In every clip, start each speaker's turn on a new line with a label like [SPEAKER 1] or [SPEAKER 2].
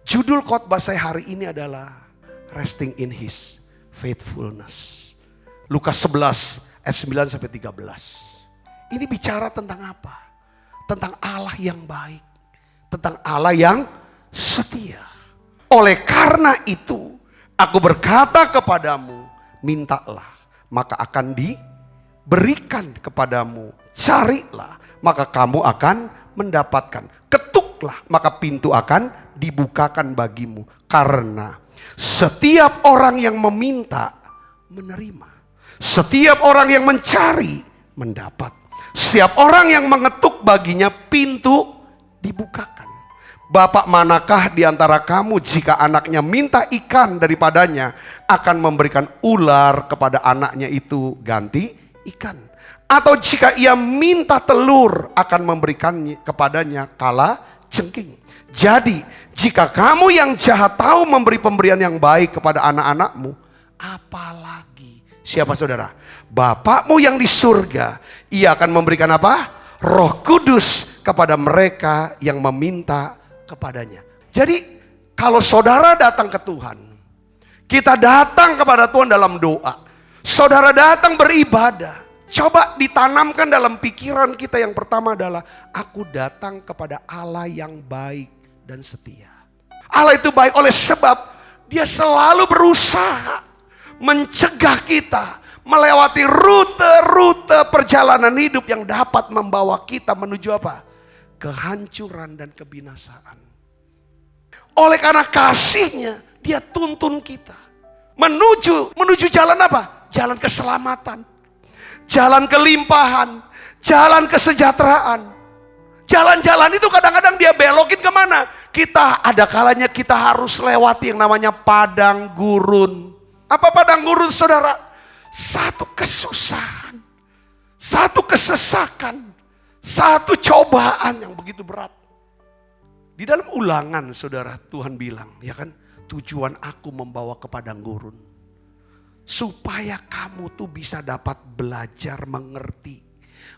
[SPEAKER 1] Judul khotbah saya hari ini adalah Resting in His Faithfulness. Lukas 11 ayat 9 sampai 13. Ini bicara tentang apa? Tentang Allah yang baik. Tentang Allah yang setia. Oleh karena itu, aku berkata kepadamu, mintalah, maka akan diberikan kepadamu. Carilah, maka kamu akan mendapatkan. Ketuklah, maka pintu akan dibukakan bagimu. Karena setiap orang yang meminta, menerima. Setiap orang yang mencari, mendapat. Setiap orang yang mengetuk baginya, pintu dibukakan. Bapak manakah di antara kamu jika anaknya minta ikan daripadanya akan memberikan ular kepada anaknya itu ganti ikan? Atau jika ia minta telur akan memberikannya kepadanya kala jengking? Jadi jika kamu yang jahat tahu memberi pemberian yang baik kepada anak-anakmu, apalagi siapa saudara? Bapakmu yang di surga, ia akan memberikan apa? Roh Kudus kepada mereka yang meminta kepadanya. Jadi kalau saudara datang ke Tuhan, kita datang kepada Tuhan dalam doa. Saudara datang beribadah. Coba ditanamkan dalam pikiran kita yang pertama adalah aku datang kepada Allah yang baik dan setia. Allah itu baik oleh sebab Dia selalu berusaha mencegah kita melewati rute-rute perjalanan hidup yang dapat membawa kita menuju apa? Kehancuran dan kebinasaan. Oleh karena kasihnya, Dia tuntun kita menuju jalan apa? Jalan keselamatan, jalan kelimpahan, jalan kesejahteraan. Jalan-jalan itu kadang-kadang Dia belokin kemana? Kita ada kalanya kita harus lewati yang namanya padang gurun. Apa padang gurun saudara? Satu kesusahan, satu kesesakan, satu cobaan yang begitu berat. Di dalam Ulangan saudara, Tuhan bilang, ya kan, tujuan aku membawa ke padang gurun. Supaya kamu tuh bisa dapat belajar mengerti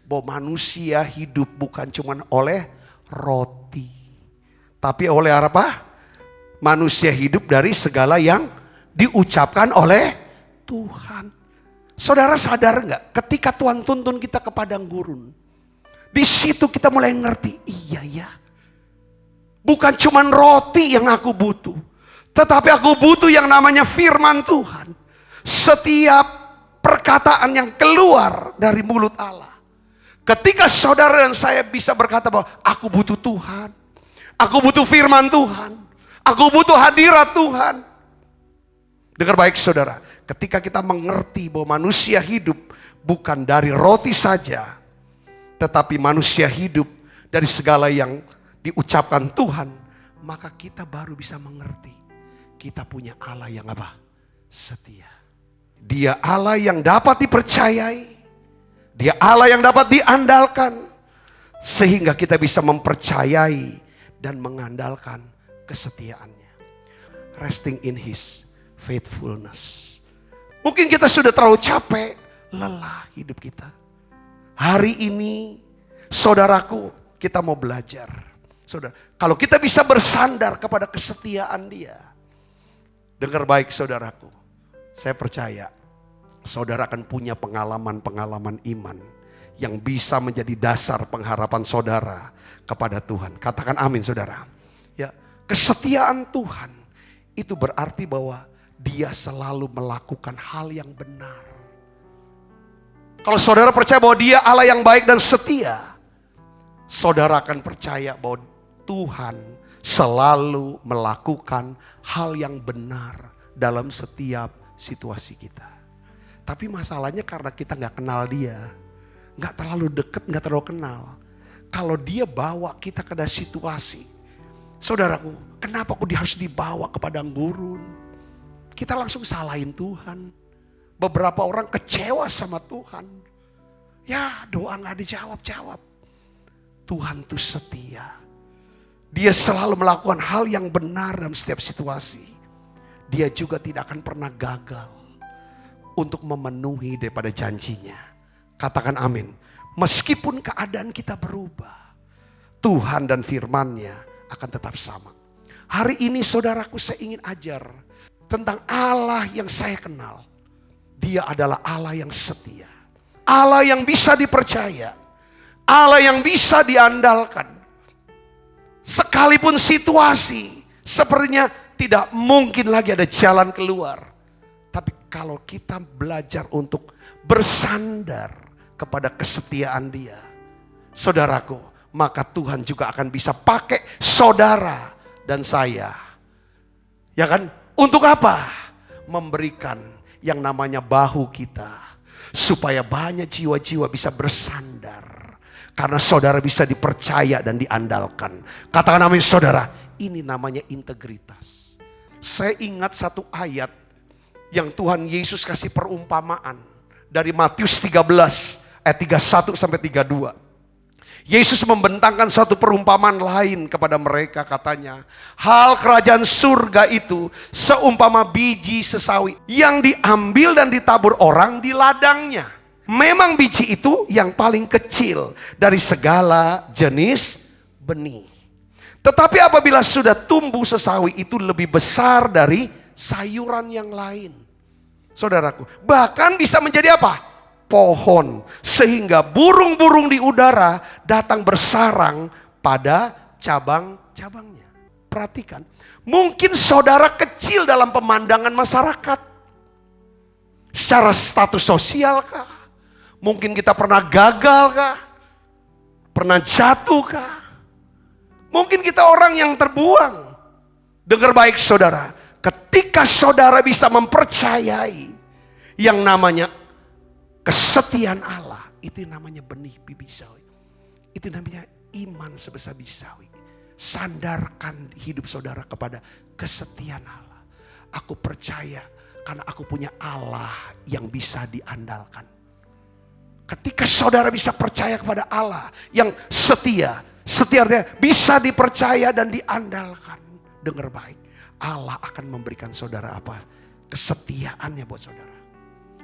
[SPEAKER 1] bahwa manusia hidup bukan cuma oleh roti. Tapi oleh apa? Manusia hidup dari segala yang diucapkan oleh Tuhan. Saudara sadar nggak? Ketika Tuhan tuntun kita ke padang gurun, di situ kita mulai ngerti, iya ya. Bukan cuma roti yang aku butuh, tetapi aku butuh yang namanya firman Tuhan. Setiap perkataan yang keluar dari mulut Allah. Ketika saudara dan saya bisa berkata bahwa aku butuh Tuhan, aku butuh firman Tuhan, aku butuh hadirat Tuhan. Dengar baik saudara, ketika kita mengerti bahwa manusia hidup bukan dari roti saja, tetapi manusia hidup dari segala yang diucapkan Tuhan, maka kita baru bisa mengerti kita punya Allah yang apa? Setia. Dia Allah yang dapat dipercayai, Dia Allah yang dapat diandalkan, sehingga kita bisa mempercayai dan mengandalkan kesetiaannya. Resting in His faithfulness. Mungkin kita sudah terlalu capek, lelah hidup kita. Hari ini, saudaraku, kita mau belajar. Saudara, kalau kita bisa bersandar kepada kesetiaan Dia. Dengar baik saudaraku, saya percaya saudara akan punya pengalaman-pengalaman iman yang bisa menjadi dasar pengharapan saudara kepada Tuhan. Katakan amin saudara. Ya, kesetiaan Tuhan itu berarti bahwa Dia selalu melakukan hal yang benar. Kalau saudara percaya bahwa Dia Allah yang baik dan setia, saudara akan percaya bahwa Tuhan selalu melakukan hal yang benar dalam setiap situasi kita. Tapi masalahnya karena kita gak kenal Dia, gak terlalu deket, gak terlalu kenal. Kalau Dia bawa kita ke dalam situasi, saudaraku, kenapa aku harus dibawa ke padang gurun? Kita langsung salahin Tuhan. Beberapa orang kecewa sama Tuhan. Ya doa gak dijawab-jawab. Tuhan tuh setia. Dia selalu melakukan hal yang benar dalam setiap situasi. Dia juga tidak akan pernah gagal untuk memenuhi daripada janjinya. Katakan amin. Meskipun keadaan kita berubah, Tuhan dan firman-Nya akan tetap sama. Hari ini saudaraku, saya ingin ajar tentang Allah yang saya kenal. Dia adalah Allah yang setia. Allah yang bisa dipercaya. Allah yang bisa diandalkan. Sekalipun situasi sepertinya tidak mungkin lagi ada jalan keluar. Tapi kalau kita belajar untuk bersandar kepada kesetiaan Dia, saudaraku, maka Tuhan juga akan bisa pakai saudara dan saya. Ya kan? Untuk apa? Memberikan yang namanya bahu kita. Supaya banyak jiwa-jiwa bisa bersandar. Karena saudara bisa dipercaya dan diandalkan. Katakan amin saudara. Ini namanya integritas. Saya ingat satu ayat yang Tuhan Yesus kasih perumpamaan. Dari Matius 13 ayat 31 sampai 32. Yesus membentangkan suatu perumpamaan lain kepada mereka, katanya, hal kerajaan surga itu seumpama biji sesawi yang diambil dan ditabur orang di ladangnya. Memang biji itu yang paling kecil dari segala jenis benih. Tetapi apabila sudah tumbuh sesawi itu lebih besar dari sayuran yang lain. Saudaraku, bahkan bisa menjadi apa? Pohon, sehingga burung-burung di udara datang bersarang pada cabang-cabangnya. Perhatikan, mungkin saudara kecil dalam pemandangan masyarakat. Secara status sosial kah? Mungkin kita pernah gagal kah? Pernah jatuh kah? Mungkin kita orang yang terbuang. Dengar baik saudara, ketika saudara bisa mempercayai yang namanya kesetiaan Allah, itu namanya benih bibit sawi. Itu namanya iman sebesar biji sawi. Sandarkan hidup saudara kepada kesetiaan Allah. Aku percaya karena aku punya Allah yang bisa diandalkan. Ketika saudara bisa percaya kepada Allah yang setia, setia artinya bisa dipercaya dan diandalkan. Dengar baik, Allah akan memberikan saudara apa? Kesetiaannya buat saudara.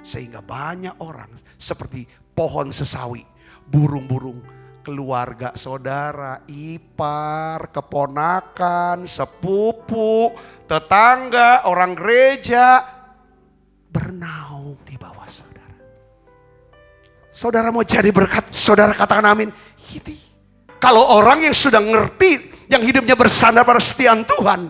[SPEAKER 1] Sehingga banyak orang seperti pohon sesawi, burung-burung, keluarga saudara, ipar, keponakan, sepupu, tetangga, orang gereja, bernaung di bawah saudara. Saudara mau jadi berkat, saudara katakan amin. Ini. Kalau orang yang sudah ngerti, yang hidupnya bersandar pada kesetiaan Tuhan,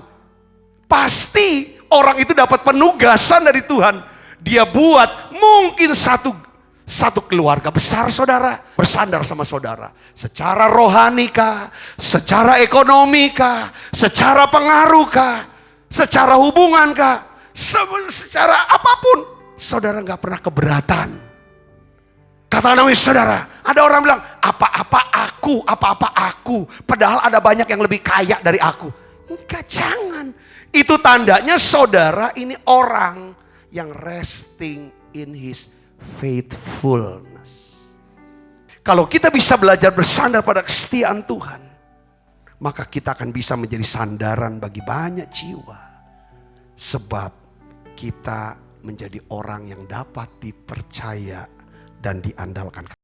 [SPEAKER 1] pasti orang itu dapat penugasan dari Tuhan. Dia buat mungkin satu keluarga besar saudara bersandar sama saudara. Secara rohani kah, secara ekonomi kah, secara pengaruh kah, secara hubungan kah, secara apapun. Saudara gak pernah keberatan. Katakan amin saudara. Ada orang bilang apa-apa aku. Padahal ada banyak yang lebih kaya dari aku. Enggak, jangan. Itu tandanya saudara ini orang yang resting in his faithfulness. Kalau kita bisa belajar bersandar pada kesetiaan Tuhan, maka kita akan bisa menjadi sandaran bagi banyak jiwa. Sebab kita menjadi orang yang dapat dipercaya dan diandalkan.